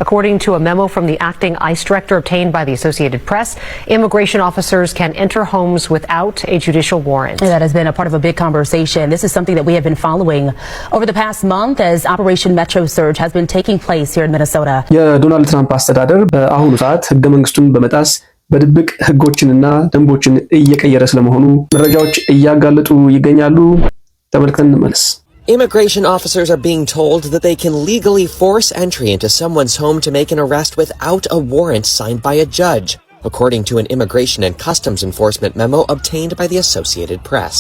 According to a memo from the acting ICE director obtained by the Associated Press, immigration officers can enter homes without a judicial warrant. That has been a part of a big conversation. This is something that we have been following over the past month as Operation Metro Surge has been taking place here in Minnesota. የዶናልድ ትራምፕ አስተዳደር በአሁኑ ሰዓት ህገ መንግስቱን በመጣስ በድብቅ ህጎችንና ደንቦችን እየቀየረ ስለመሆኑ መረጃዎች እያጋለጡ ይገኛሉ። ተመልክተን እንመለስ። Immigration officers are being told that they can legally force entry into someone's home to make an arrest without a warrant signed by a judge, according to an Immigration and Customs Enforcement memo obtained by the Associated Press.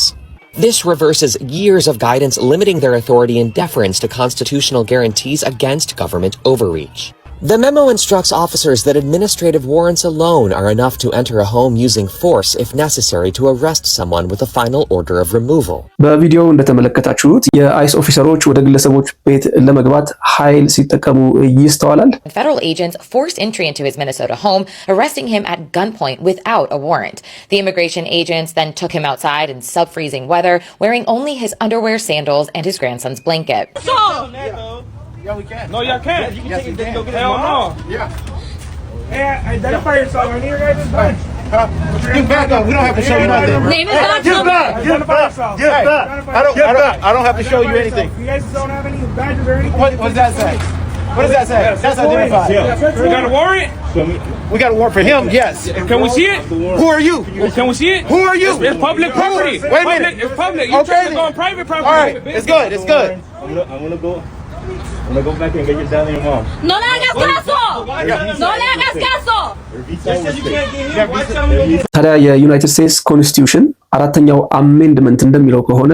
This reverses years of guidance limiting their authority and deference to constitutional guarantees against government overreach. The memo instructs officers that administrative warrants alone are enough to enter a home using force if necessary to arrest someone with a final order of removal. በቪዲዮው እንደተመለከታችሁት የአይስ ኦፊሰሮች ወደ ግለሰቦች ቤት ለመግባት ኃይል ሲጠቀሙ ይስተዋላል። Federal agents forced entry into his Minnesota home, arresting him at gunpoint without a warrant. The immigration agents then took him outside in sub-freezing weather, wearing only his underwear, sandals, and his grandson's blanket. Yeah, we can. No, y'all can't. You can take it. Go get hell no. Yeah. Hey, identify yourself. I need your guys' badge. Get back up. We don't have to show you nothing. Name is not Get back. Get back. Get back. I don't have to show you anything. You guys don't have any badges or anything. What does that say? What does that say? That's identified. You got a warrant? We got a warrant for him. Yes. Can we see it? Who are you? Can we see it? Who are you? It's public property. Wait a minute. It's public. You trying to go on private property? All right. It's good. It's good. I'm gonna go back and get your dad and your mom. No le hagas caso! No le hagas caso! ታዲያ የዩናይትድ ስቴትስ ኮንስቲቱሽን አራተኛው አሜንድመንት እንደሚለው ከሆነ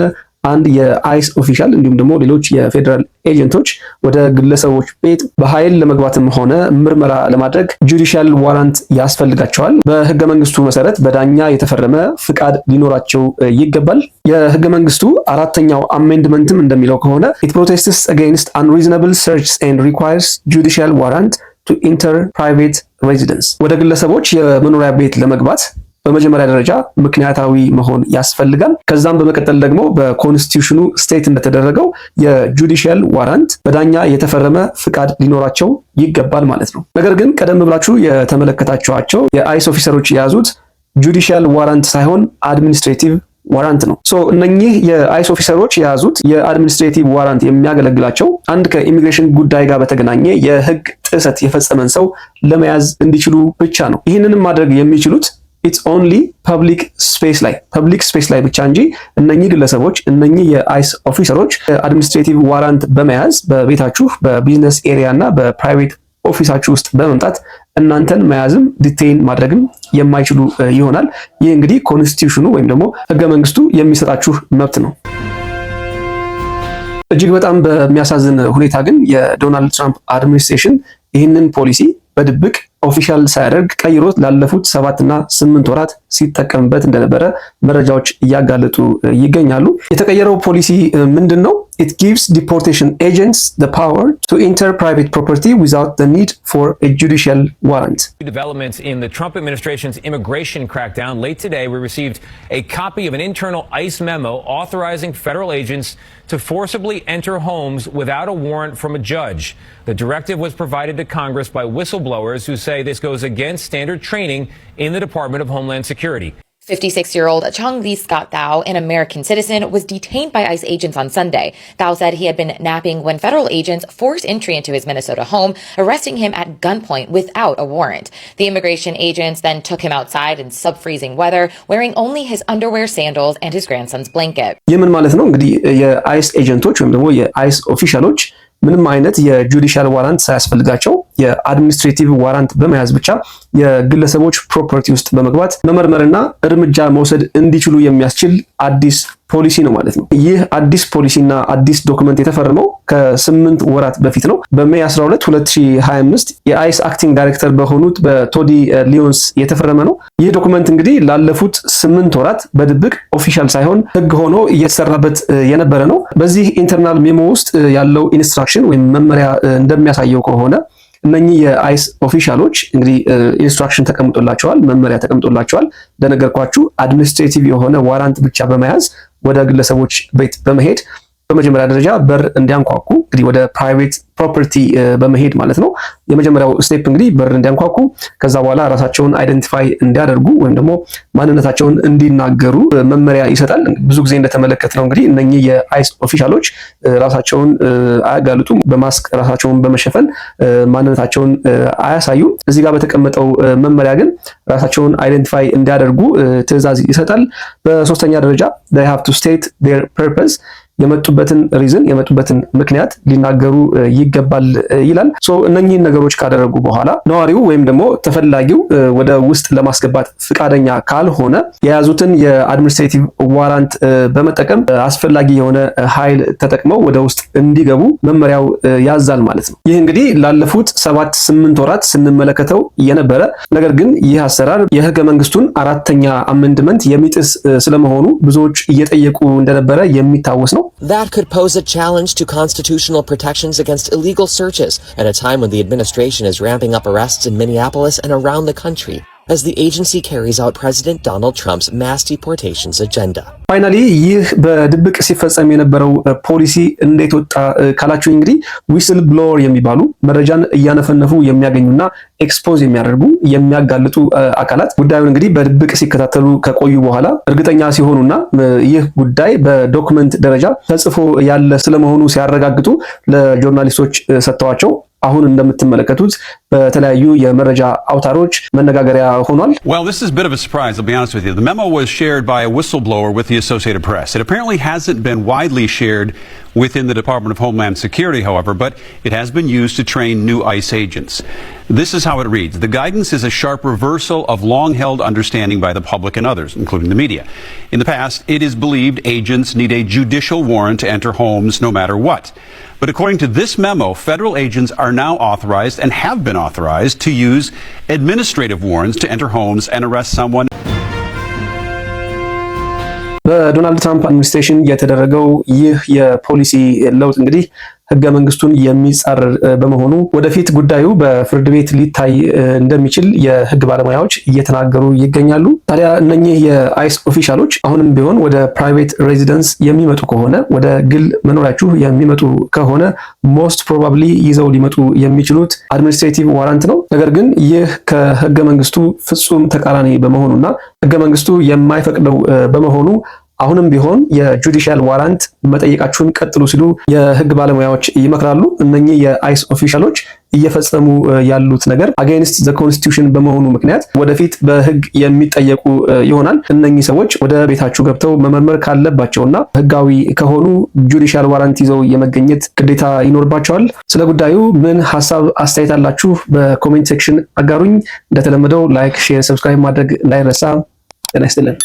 አንድ የአይስ ኦፊሻል እንዲሁም ደግሞ ሌሎች የፌደራል ኤጀንቶች ወደ ግለሰቦች ቤት በኃይል ለመግባትም ሆነ ምርመራ ለማድረግ ጁዲሻል ዋራንት ያስፈልጋቸዋል። በህገ መንግስቱ መሰረት በዳኛ የተፈረመ ፍቃድ ሊኖራቸው ይገባል። የህገ መንግስቱ አራተኛው አሜንድመንትም እንደሚለው ከሆነ it protests against unreasonable searches and requires judicial warrant to enter private residence። ወደ ግለሰቦች የመኖሪያ ቤት ለመግባት በመጀመሪያ ደረጃ ምክንያታዊ መሆን ያስፈልጋል። ከዛም በመቀጠል ደግሞ በኮንስቲቱሽኑ ስቴት እንደተደረገው የጁዲሻል ዋራንት በዳኛ የተፈረመ ፍቃድ ሊኖራቸው ይገባል ማለት ነው። ነገር ግን ቀደም ብላችሁ የተመለከታችኋቸው የአይስ ኦፊሰሮች የያዙት ጁዲሻል ዋራንት ሳይሆን አድሚኒስትሬቲቭ ዋራንት ነው። እነኚህ የአይስ ኦፊሰሮች የያዙት የአድሚኒስትሬቲቭ ዋራንት የሚያገለግላቸው አንድ ከኢሚግሬሽን ጉዳይ ጋር በተገናኘ የህግ ጥሰት የፈጸመን ሰው ለመያዝ እንዲችሉ ብቻ ነው። ይህንንም ማድረግ የሚችሉት it's only public space ላይ ብቻ እንጂ እነኚህ ግለሰቦች እነኚህ የአይስ ኦፊሰሮች አድሚኒስትሬቲቭ ዋራንት በመያዝ በቤታችሁ በቢዝነስ ኤሪያ እና በፕራይቬት ኦፊሳችሁ ውስጥ በመምጣት እናንተን መያዝም ዲቴይን ማድረግም የማይችሉ ይሆናል። ይህ እንግዲህ ኮንስቲቱሽኑ ወይም ደግሞ ህገ መንግስቱ የሚሰጣችሁ መብት ነው። እጅግ በጣም በሚያሳዝን ሁኔታ ግን የዶናልድ ትራምፕ አድሚኒስትሬሽን ይህንን ፖሊሲ በድብቅ ኦፊሻል ሳያደርግ ቀይሮት ላለፉት 7 እና 8 ወራት ሲጠቀምበት እንደነበረ መረጃዎች እያጋለጡ ይገኛሉ። የተቀየረው ፖሊሲ ምንድነው? It gives deportation agents the power to enter private property without the need for a judicial warrant. Developments in the Trump administration's immigration crackdown. Late today, we received a copy of an internal ICE memo authorizing federal agents to forcibly enter homes without a warrant from a judge. The directive was provided to Congress by whistleblowers who say this goes against standard training in the Department of Homeland Security. 56-year-old Chong Lee Scott Thao, an American citizen, was detained by ICE agents on Sunday. Thao said he had been napping when federal agents forced entry into his Minnesota home, arresting him at gunpoint without a warrant. The immigration agents then took him outside in sub-freezing weather, wearing only his underwear, sandals, and his grandson's blanket. የምን ማለት ነው እንግዲህ የአይስ ኤጀንቶች ወይም ደግሞ የአይስ ኦፊሻሎች ምንም አይነት የጁዲሻል ዋራንት ሳያስፈልጋቸው የአድሚኒስትሬቲቭ ዋራንት በመያዝ ብቻ የግለሰቦች ፕሮፐርቲ ውስጥ በመግባት መመርመርና እርምጃ መውሰድ እንዲችሉ የሚያስችል አዲስ ፖሊሲ ነው ማለት ነው። ይህ አዲስ ፖሊሲና አዲስ ዶክመንት የተፈረመው ከ8 ወራት በፊት ነው። በሜይ 12 2025 የአይስ አክቲንግ ዳይሬክተር በሆኑት በቶዲ ሊዮንስ የተፈረመ ነው። ይህ ዶክመንት እንግዲህ ላለፉት 8 ወራት በድብቅ ኦፊሻል ሳይሆን ህግ ሆኖ እየተሰራበት የነበረ ነው። በዚህ ኢንተርናል ሜሞ ውስጥ ያለው ኢንስትራክሽን ወይም መመሪያ እንደሚያሳየው ከሆነ እነኚህ የአይስ ኦፊሻሎች እንግዲህ ኢንስትራክሽን ተቀምጦላቸዋል፣ መመሪያ ተቀምጦላቸዋል። እንደነገርኳችሁ አድሚኒስትሬቲቭ የሆነ ዋራንት ብቻ በመያዝ ወደ ግለሰቦች ቤት በመሄድ በመጀመሪያ ደረጃ በር እንዲያንኳኩ እንግዲህ ወደ ፕራይቬት ፕሮፐርቲ በመሄድ ማለት ነው። የመጀመሪያው ስቴፕ እንግዲህ በር እንዲያንኳኩ ከዛ በኋላ ራሳቸውን አይደንቲፋይ እንዲያደርጉ ወይም ደግሞ ማንነታቸውን እንዲናገሩ መመሪያ ይሰጣል። ብዙ ጊዜ እንደተመለከትነው እንግዲህ እነኚህ የአይስ ኦፊሻሎች ራሳቸውን አያጋልጡም። በማስክ ራሳቸውን በመሸፈን ማንነታቸውን አያሳዩም። እዚህ ጋር በተቀመጠው መመሪያ ግን ራሳቸውን አይደንቲፋይ እንዲያደርጉ ትዕዛዝ ይሰጣል። በሶስተኛ ደረጃ they have to state their purpose የመጡበትን ሪዝን የመጡበትን ምክንያት ሊናገሩ ይገባል ይላል። እነኚህን ነገሮች ካደረጉ በኋላ ነዋሪው ወይም ደግሞ ተፈላጊው ወደ ውስጥ ለማስገባት ፍቃደኛ ካልሆነ የያዙትን የአድሚኒስትሬቲቭ ዋራንት በመጠቀም አስፈላጊ የሆነ ኃይል ተጠቅመው ወደ ውስጥ እንዲገቡ መመሪያው ያዛል ማለት ነው። ይህ እንግዲህ ላለፉት 7-8 ወራት ስንመለከተው የነበረ ነገር ግን ይህ አሰራር የህገ መንግስቱን 4ኛ አሜንድመንት የሚጥስ ስለመሆኑ ብዙዎች እየጠየቁ እንደነበረ የሚታወስ ነው። That could pose a challenge to constitutional protections against illegal searches at a time when the administration is ramping up arrests in Minneapolis and around the country as the agency carries out President Donald Trump's mass deportations agenda. ፋይናሊ ይህ በድብቅ ሲፈጸም የነበረው ፖሊሲ እንዴት ወጣ ካላችሁ እንግዲህ ዊስል ብሎወር የሚባሉ መረጃን እያነፈነፉ የሚያገኙና ኤክስፖዝ የሚያደርጉ የሚያጋልጡ አካላት ጉዳዩን እንግዲህ በድብቅ ሲከታተሉ ከቆዩ በኋላ እርግጠኛ ሲሆኑና ይህ ጉዳይ በዶክመንት ደረጃ ተጽፎ ያለ ስለመሆኑ ሲያረጋግጡ ለጆርናሊስቶች ሰጥተዋቸው አሁን እንደምትመለከቱት በተለያዩ የመረጃ አውታሮች መነጋገሪያ ሆኗል። Well, this is a bit of a surprise, I'll be honest with you. The memo was shared by a whistleblower with the Associated Press. It apparently hasn't been widely shared within the Department of Homeland Security, however, but it has been used to train new ICE agents. This is how it reads. The guidance is a sharp reversal of long-held understanding by the public and others, including the media. In the past, it is believed agents need a judicial warrant to enter homes no matter what. But according to this memo, federal agents are now authorized and have been authorized to use administrative warrants to enter homes and arrest someone. በዶናልድ ትራምፕ አድሚኒስትሬሽን የተደረገው ይህ የፖሊሲ ለውጥ እንግዲህ ህገ መንግስቱን የሚጻረር በመሆኑ ወደፊት ጉዳዩ በፍርድ ቤት ሊታይ እንደሚችል የህግ ባለሙያዎች እየተናገሩ ይገኛሉ። ታዲያ እነኚህ የአይስ ኦፊሻሎች አሁንም ቢሆን ወደ ፕራይቬት ሬዚደንስ የሚመጡ ከሆነ ወደ ግል መኖሪያችሁ የሚመጡ ከሆነ ሞስት ፕሮባብሊ ይዘው ሊመጡ የሚችሉት አድሚኒስትሬቲቭ ዋራንት ነው። ነገር ግን ይህ ከህገ መንግስቱ ፍጹም ተቃራኒ በመሆኑና ህገ መንግስቱ የማይፈቅደው በመሆኑ አሁንም ቢሆን የጁዲሻል ዋራንት መጠየቃችሁን ቀጥሉ ሲሉ የህግ ባለሙያዎች ይመክራሉ። እነኚህ የአይስ ኦፊሻሎች እየፈጸሙ ያሉት ነገር አጌንስት ዘ ኮንስቲቱሽን በመሆኑ ምክንያት ወደፊት በህግ የሚጠየቁ ይሆናል። እነኚህ ሰዎች ወደ ቤታችሁ ገብተው መመርመር ካለባቸውና ህጋዊ ከሆኑ ጁዲሻል ዋራንት ይዘው የመገኘት ግዴታ ይኖርባቸዋል። ስለ ጉዳዩ ምን ሐሳብ አስተያየት አላችሁ? በኮሜንት ሴክሽን አጋሩኝ። እንደተለመደው ላይክ፣ ሼር፣ ሰብስክራይብ ማድረግ እንዳይረሳ። ጤና ይስጥልን።